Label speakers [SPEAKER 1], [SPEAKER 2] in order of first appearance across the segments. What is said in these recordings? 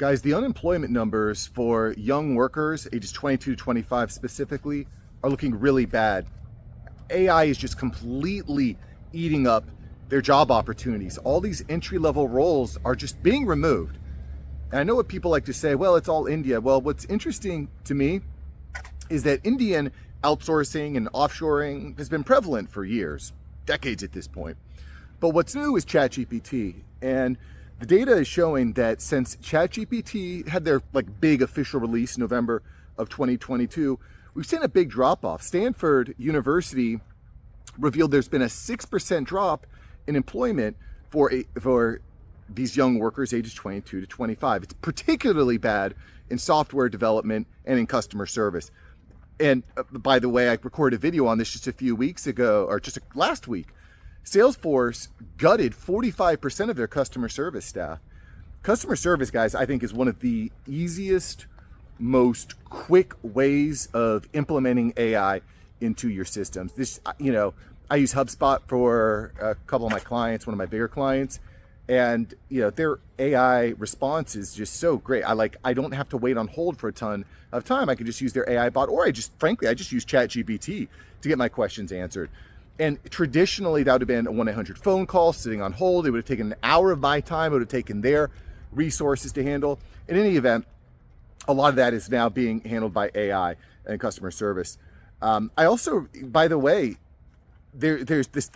[SPEAKER 1] Guys, the unemployment numbers for young workers, ages 22 to 25 specifically, are looking really bad. AI is just completely eating up their job opportunities. All these entry-level roles are just being removed. And I know what people like to say, well, it's all India. Well, what's interesting to me is that Indian outsourcing and offshoring has been prevalent for years, decades at this point. But what's new is Chatgpt. And the data is showing that since Chatgpt had their big official release November of 2022, we've seen a big drop off. Stanford University revealed there's been a 6% drop in employment for these young workers ages 22 to 25. It's particularly bad in software development and in customer service. And by the way, I recorded a video on this just a few weeks ago, or just last week. Salesforce gutted 45% of their customer service staff. Customer service, guys, I think is one of the easiest, most quick ways of implementing AI into your systems. This, I use HubSpot for a couple of my clients, one of my bigger clients, and their AI response is just so great. I don't have to wait on hold for a ton of time. I can just use their AI bot, or I just use ChatGPT to get my questions answered. And traditionally, that would have been a 1-800 phone call sitting on hold. It would have taken an hour of my time. It would have taken their resources to handle. In any event, a lot of that is now being handled by AI and customer service. I also, by the way, the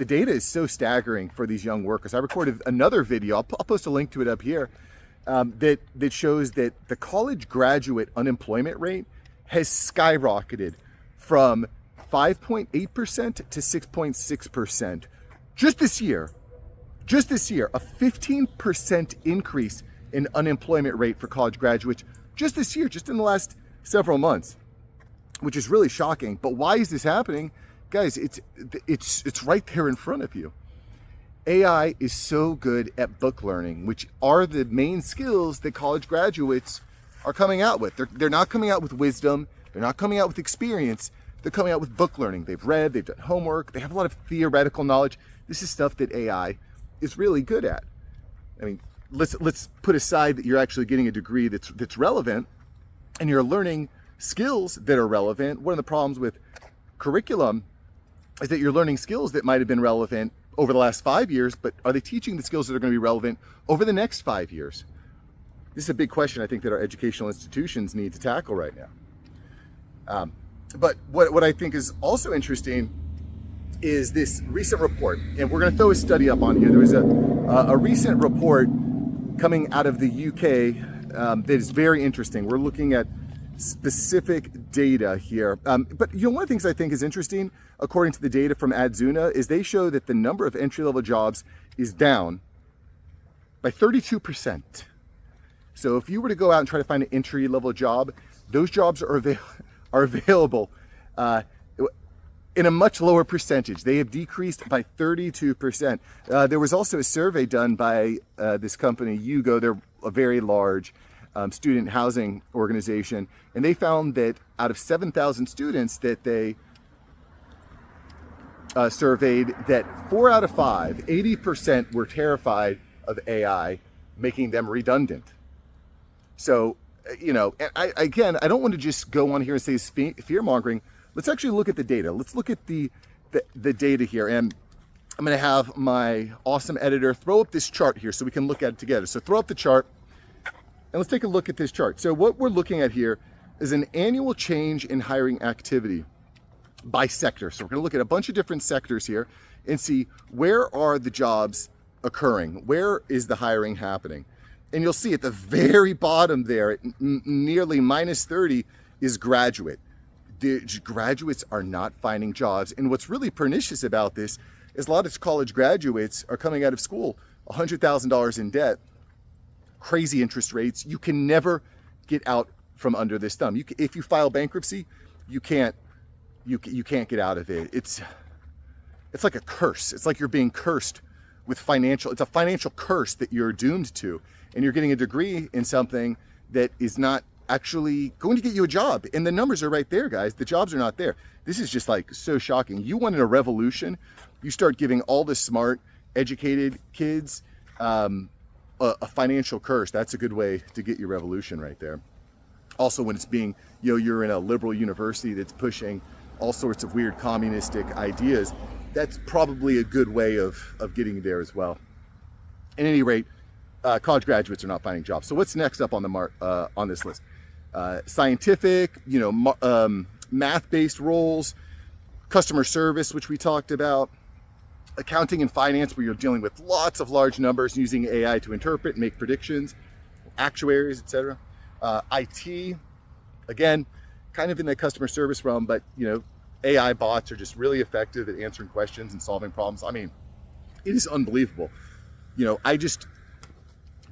[SPEAKER 1] data is so staggering for these young workers. I recorded another video. I'll post a link to it up here that shows that the college graduate unemployment rate has skyrocketed from 5.8% to 6.6% just this year. Just this year, a 15% increase in unemployment rate for college graduates just this year, just in the last several months, which is really shocking. But why is this happening? Guys, it's right there in front of you. AI is so good at book learning, which are the main skills that college graduates are coming out with. They're not coming out with wisdom. They're not coming out with experience. They're coming out with book learning. They've read, they've done homework, they have a lot of theoretical knowledge. This is stuff that AI is really good at. I mean, let's put aside that you're actually getting a degree that's relevant and you're learning skills that are relevant. One of the problems with curriculum is that you're learning skills that might have been relevant over the last 5 years, but are they teaching the skills that are going to be relevant over the next 5 years? This is a big question I think that our educational institutions need to tackle right now. But what I think is also interesting is this recent report, and we're going to throw a study up on here. There was a recent report coming out of the UK that is very interesting. We're looking at specific data here. But one of the things I think is interesting, according to the data from Adzuna, is they show that the number of entry-level jobs is down by 32%. So if you were to go out and try to find an entry-level job, those jobs are available in a much lower percentage. They have decreased by 32%. There was also a survey done by this company, Yugo. They're a very large student housing organization, and they found that out of 7,000 students that they surveyed, that 4 out of 5, 80% were terrified of AI making them redundant. So, and I don't want to just go on here and say fear-mongering. Let's actually look at the data. Let's look at the data here. And I'm going to have my awesome editor throw up this chart here so we can look at it together. So throw up the chart, and let's take a look at this chart. So what we're looking at here is an annual change in hiring activity by sector. So we're going to look at a bunch of different sectors here and see where are the jobs occurring? Where is the hiring happening? And you'll see at the very bottom there, at nearly minus 30, is graduate. The graduates are not finding jobs. And what's really pernicious about this is a lot of college graduates are coming out of school $100,000 in debt, crazy interest rates. You can never get out from under this thumb. If you file bankruptcy, you can't get out of it. It's like a curse. It's like you're being cursed with it's a financial curse that you're doomed to. And you're getting a degree in something that is not actually going to get you a job. And the numbers are right there, guys. The jobs are not there. This is just so shocking. You wanted a revolution. You start giving all the smart, educated kids a financial curse, that's a good way to get your revolution right there. Also, when it's being, you're in a liberal university that's pushing all sorts of weird communistic ideas, that's probably a good way of getting there as well. At any rate, college graduates are not finding jobs. So what's next up on the on this list? Scientific, math-based roles, customer service, which we talked about, accounting and finance, where you're dealing with lots of large numbers using AI to interpret and make predictions, actuaries, etc. IT, again, kind of in the customer service realm, but AI bots are just really effective at answering questions and solving problems. I mean, it is unbelievable. I just,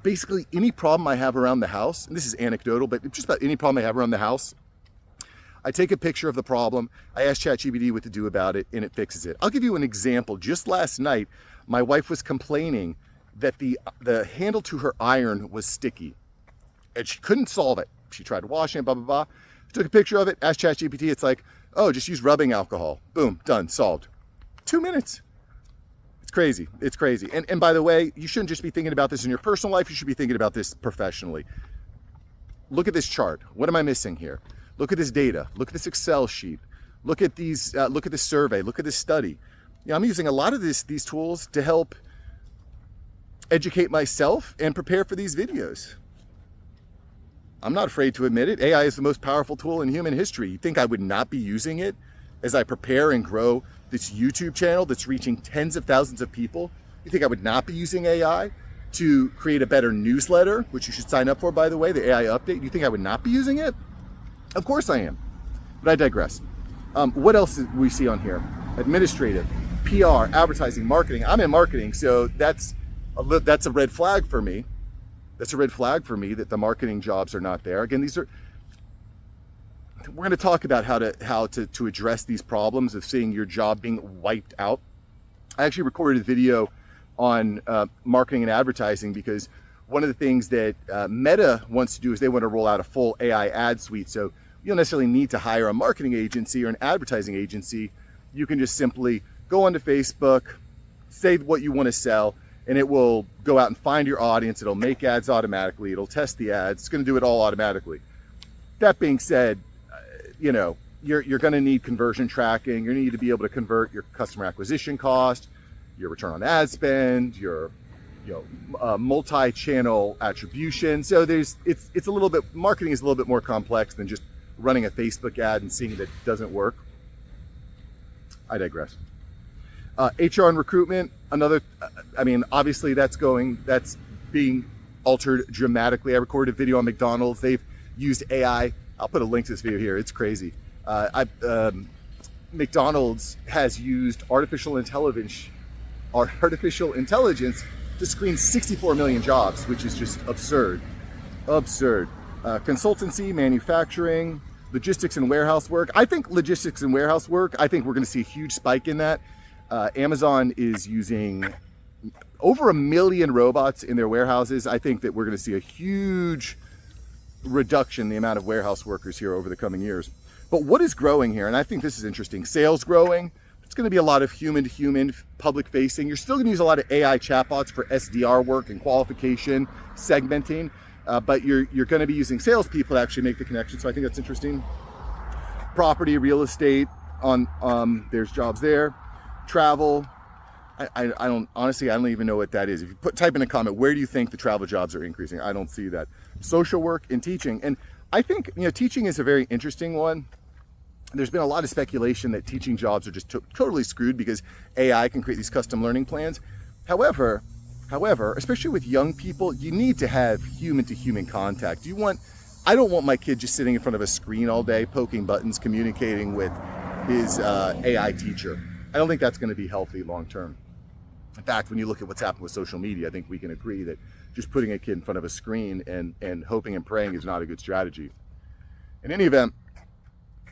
[SPEAKER 1] basically any problem I have around the house, and this is anecdotal, but just about any problem I have around the house, I take a picture of the problem, I ask Chatgpt what to do about it, and it fixes it. I'll give you an example. Just last night, my wife was complaining that the handle to her iron was sticky, and she couldn't solve it. She tried washing it, blah, blah, blah. She took a picture of it, asked Chatgpt, it's like, oh, just use rubbing alcohol. Boom, done, solved. 2 minutes. It's crazy. It's crazy. And by the way, you shouldn't just be thinking about this in your personal life. You should be thinking about this professionally. Look at this chart. What am I missing here? Look at this data. Look at this Excel sheet. Look at these. Look at this survey. Look at this study. I'm using a lot of these tools to help educate myself and prepare for these videos. I'm not afraid to admit it. AI is the most powerful tool in human history. You think I would not be using it as I prepare and grow this YouTube channel that's reaching tens of thousands of people? You think I would not be using AI to create a better newsletter, which you should sign up for, by the way, the AI update? You think I would not be using it? Of course I am, but I digress. What else do we see on here? Administrative, PR, advertising, marketing. I'm in marketing, so that's a red flag for me. That's a red flag for me that the marketing jobs are not there. Again, we're going to talk about how to address these problems of seeing your job being wiped out. I actually recorded a video on marketing and advertising because one of the things that Meta wants to do is they want to roll out a full AI ad suite. So you don't necessarily need to hire a marketing agency or an advertising agency. You can just simply go onto Facebook, say what you want to sell, and it will go out and find your audience. It'll make ads automatically. It'll test the ads. It's going to do it all automatically. That being said, you're going to need conversion tracking. You're going to need to be able to convert your customer acquisition cost, your return on ad spend, your multi-channel attribution. So it's a little bit, marketing is a little bit more complex than just running a Facebook ad and seeing that it doesn't work. I digress. HR and recruitment, obviously that's being altered dramatically. I recorded a video on McDonald's. They've used AI. I'll put a link to this video here. It's crazy. McDonald's has used artificial intelligence to screen 64 million jobs, which is just absurd. Consultancy, manufacturing, logistics and warehouse work. I think we're going to see a huge spike in that. Amazon is using over 1 million robots in their warehouses. I think that we're going to see a huge reduction in the amount of warehouse workers here over the coming years. But what is growing here, and I think this is interesting, sales growing. It's going to be a lot of human-to-human, public-facing. You're still going to use a lot of AI chatbots for SDR work and qualification, segmenting, but you're going to be using salespeople to actually make the connection. So I think that's interesting. Property, real estate, there's jobs there. Travel. I don't even know what that is. If you type in a comment, where do you think the travel jobs are increasing? I don't see that. Social work and teaching. And I think, teaching is a very interesting one. There's been a lot of speculation that teaching jobs are just totally screwed because AI can create these custom learning plans. However, especially with young people, you need to have human-to-human contact. I don't want my kid just sitting in front of a screen all day, poking buttons, communicating with his AI teacher. I don't think that's going to be healthy long-term. In fact, when you look at what's happened with social media, I think we can agree that just putting a kid in front of a screen and hoping and praying is not a good strategy. In any event,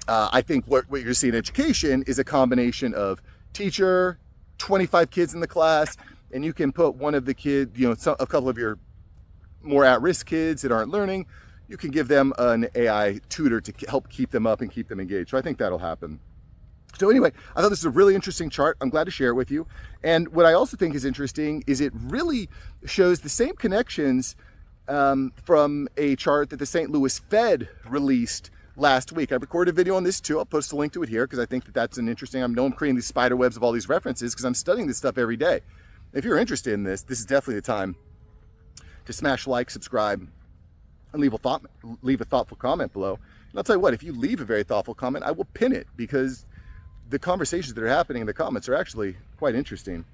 [SPEAKER 1] I think what you're seeing in education is a combination of teacher, 25 kids in the class, and you can put one of the kids, a couple of your more at-risk kids that aren't learning, you can give them an AI tutor to help keep them up and keep them engaged. So I think that'll happen. So anyway, I thought this is a really interesting chart. I'm glad to share it with you. And what I also think is interesting is it really shows the same connections from a chart that the St. Louis Fed released last week. I recorded a video on this too. I'll post a link to it here because I think that that's an interesting, I know I'm creating these spider webs of all these references because I'm studying this stuff every day. If you're interested in this, this is definitely the time to smash like, subscribe, and leave a thoughtful comment below. And I'll tell you what, if you leave a very thoughtful comment, I will pin it because the conversations that are happening in the comments are actually quite interesting.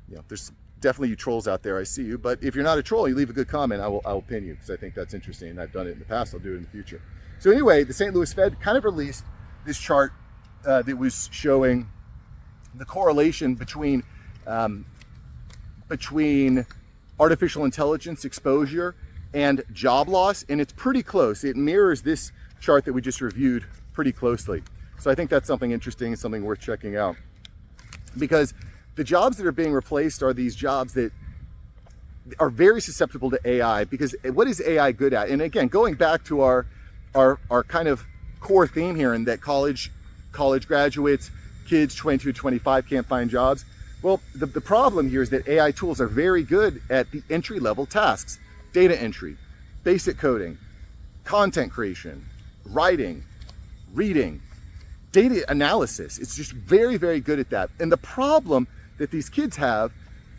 [SPEAKER 1] You know, there's definitely you trolls out there, I see you, but if you're not a troll, you leave a good comment, I will pin you because I think that's interesting. And I've done it in the past, I'll do it in the future. So anyway, the St. Louis Fed kind of released this chart that was showing the correlation between artificial intelligence exposure and job loss, and it's pretty close. It mirrors this chart that we just reviewed pretty closely. So I think that's something interesting and something worth checking out. Because the jobs that are being replaced are these jobs that are very susceptible to AI, because what is AI good at? And again, going back to our kind of core theme here, in that college graduates, kids 22 to 25 can't find jobs. Well, the problem here is that AI tools are very good at the entry-level tasks: data entry, basic coding, content creation, writing, reading, data analysis. It's just very, very good at that. And the problem that these kids have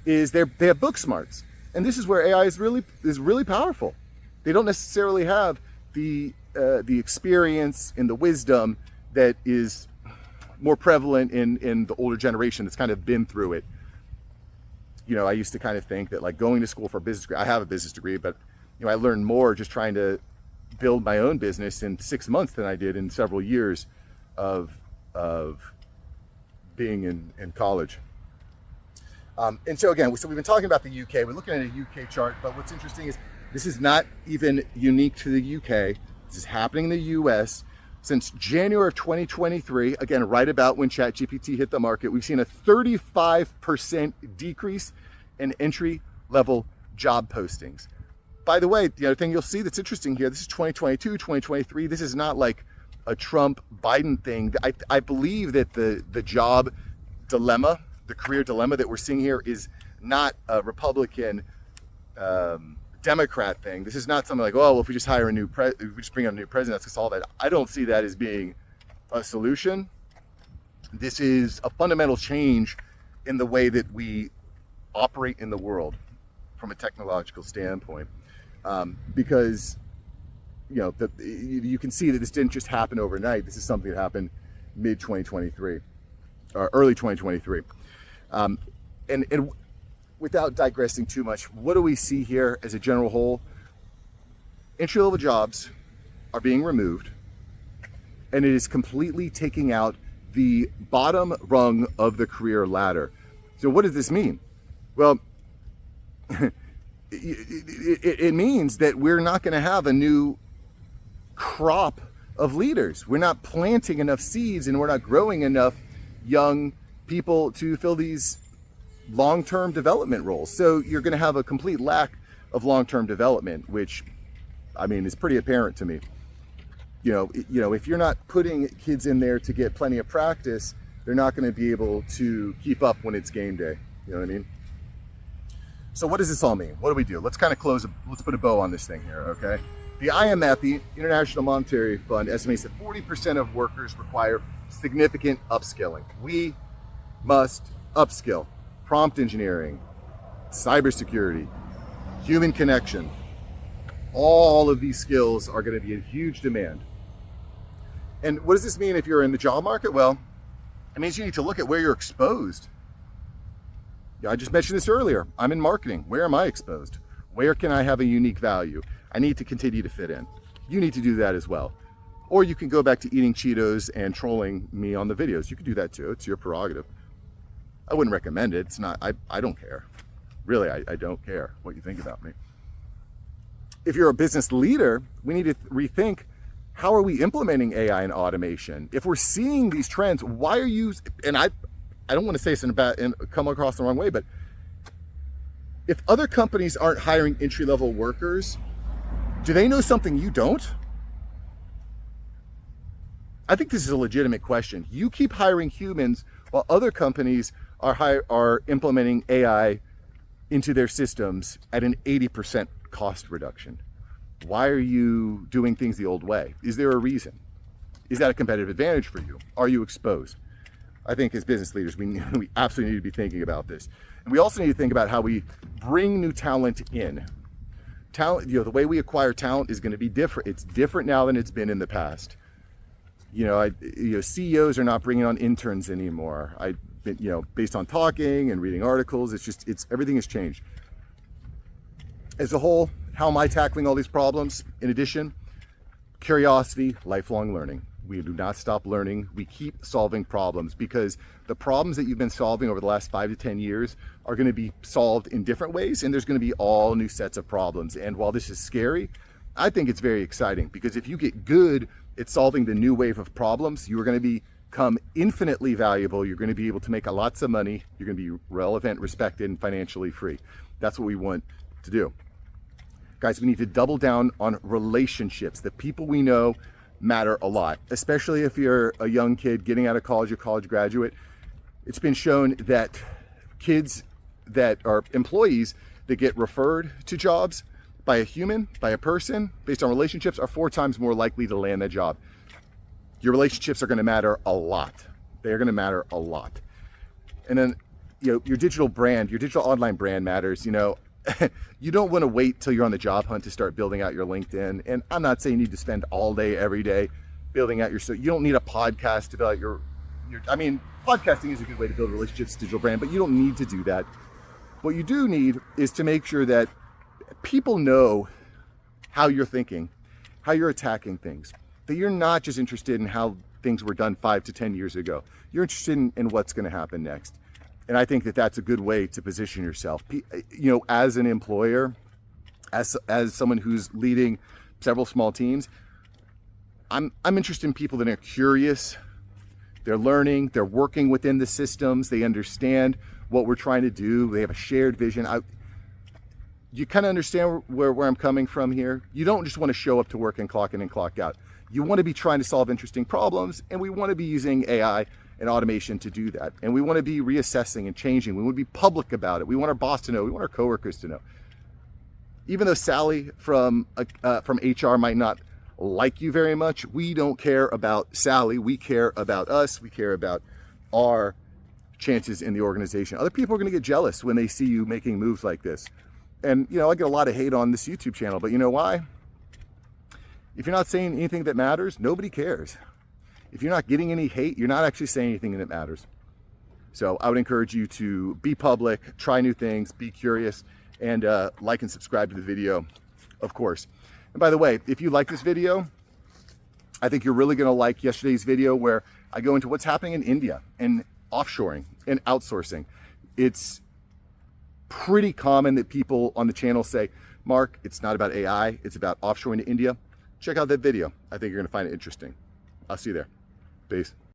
[SPEAKER 1] is they have book smarts. And this is where AI is really powerful. They don't necessarily have the experience and the wisdom that is more prevalent in the older generation that's kind of been through it. You know, I used to kind of think that like going to school for a business degree, I have a business degree, but you know, I learned more just trying to build my own business in 6 months than I did in several years of being in college. And so again, we've been talking about the UK. We're looking at a UK chart, but what's interesting is this is not even unique to the UK. This is happening in the US. Since January of 2023, again, right about when Chatgpt hit the market, we've seen a 35% decrease in entry-level job postings. By the way, the other thing you'll see that's interesting here, this is 2022, 2023. This is not like a Trump-Biden thing. I believe that the job dilemma, the career dilemma that we're seeing here is not a Republican Democrat thing. This is not something like, oh, well, if we just hire if we just bring on a new president, that's gonna solve that. I don't see that as being a solution. This is a fundamental change in the way that we operate in the world from a technological standpoint, because you know you can see that this didn't just happen overnight. This is something that happened mid 2023 or early 2023, and without digressing too much, what do we see here as a general whole? Entry-level jobs are being removed, and it is completely taking out the bottom rung of the career ladder. So what does this mean? Well, it means that we're not going to have a new crop of leaders. We're not planting enough seeds, and we're not growing enough young people to fill these long-term development roles. So you're going to have a complete lack of long-term development, which, I mean, is pretty apparent to me. You know, if you're not putting kids in there to get plenty of practice, they're not going to be able to keep up when it's game day. You know what I mean? So what does this all mean? What do we do? Let's kind of let's put a bow on this thing here, okay? The IMF, the International Monetary Fund, estimates that 40% of workers require significant upskilling. We must upskill. Prompt engineering, cybersecurity, human connection. All of these skills are going to be in huge demand. And what does this mean if you're in the job market? Well, it means you need to look at where you're exposed. Yeah, I just mentioned this earlier. I'm in marketing. Where am I exposed? Where can I have a unique value? I need to continue to fit in. You need to do that as well. Or you can go back to eating Cheetos and trolling me on the videos. You can do that too. It's your prerogative. I wouldn't recommend it. It's not, I don't care. Really, I don't care what you think about me. If you're a business leader, we need to rethink, how are we implementing AI and automation? If we're seeing these trends, why are you, and I don't want to say this and come across the wrong way, but if other companies aren't hiring entry-level workers, do they know something you don't? I think this is a legitimate question. You keep hiring humans while other companies are implementing AI into their systems at an 80% cost reduction. Why are you doing things the old way? Is there a reason? Is that a competitive advantage for you? Are you exposed? I think as business leaders, we absolutely need to be thinking about this. And we also need to think about how we bring new talent in. Talent, the way we acquire talent is going to be different. It's different now than it's been in the past. CEOs are not bringing on interns anymore. Based on talking and reading articles, everything has changed. As a whole, how am I tackling all these problems? In addition, curiosity, lifelong learning. We do not stop learning. We keep solving problems, because the problems that you've been solving over the last 5 to 10 years are going to be solved in different ways, and there's going to be all new sets of problems. And while this is scary, I think it's very exciting, because if you get good at solving the new wave of problems, you are going to become infinitely valuable. You're going to be able to make lots of money. You're going to be relevant, respected, and financially free. That's what we want to do. Guys, we need to double down on relationships. The people we know matter a lot, especially if you're a young kid getting out of college or college graduate. It's been shown that kids that are employees that get referred to jobs by a human, by a person, based on relationships, are 4 times more likely to land that job. Your relationships are going to matter a lot. They're going to matter a lot. And then, your digital brand, your digital online brand matters. You don't want to wait till you're on the job hunt to start building out your LinkedIn. And I'm not saying you need to spend all day, every day building out you don't need a podcast to build out podcasting is a good way to build relationships, digital brand, but you don't need to do that. What you do need is to make sure that people know how you're thinking, how you're attacking things, that you're not just interested in how things were done 5 to 10 years ago. You're interested in what's going to happen next. And I think that that's a good way to position yourself. As an employer, as someone who's leading several small teams, I'm interested in people that are curious. They're learning. They're working within the systems. They understand what we're trying to do. They have a shared vision. You kind of understand where I'm coming from here. You don't just want to show up to work and clock in and clock out. You want to be trying to solve interesting problems, and we want to be using AI and automation to do that. And we want to be reassessing and changing. We want to be public about it. We want our boss to know. We want our coworkers to know. Even though Sally from HR might not like you very much, we don't care about Sally. We care about us. We care about our chances in the organization. Other people are going to get jealous when they see you making moves like this. And, I get a lot of hate on this YouTube channel, but you know why? If you're not saying anything that matters, nobody cares. If you're not getting any hate, you're not actually saying anything that matters. So I would encourage you to be public, try new things, be curious, and like and subscribe to the video, of course. And by the way, if you like this video, I think you're really going to like yesterday's video where I go into what's happening in India and offshoring and outsourcing. It's pretty common that people on the channel say, Mark, it's not about AI, it's about offshoring to India. Check out that video. I think you're going to find it interesting. I'll see you there. Peace.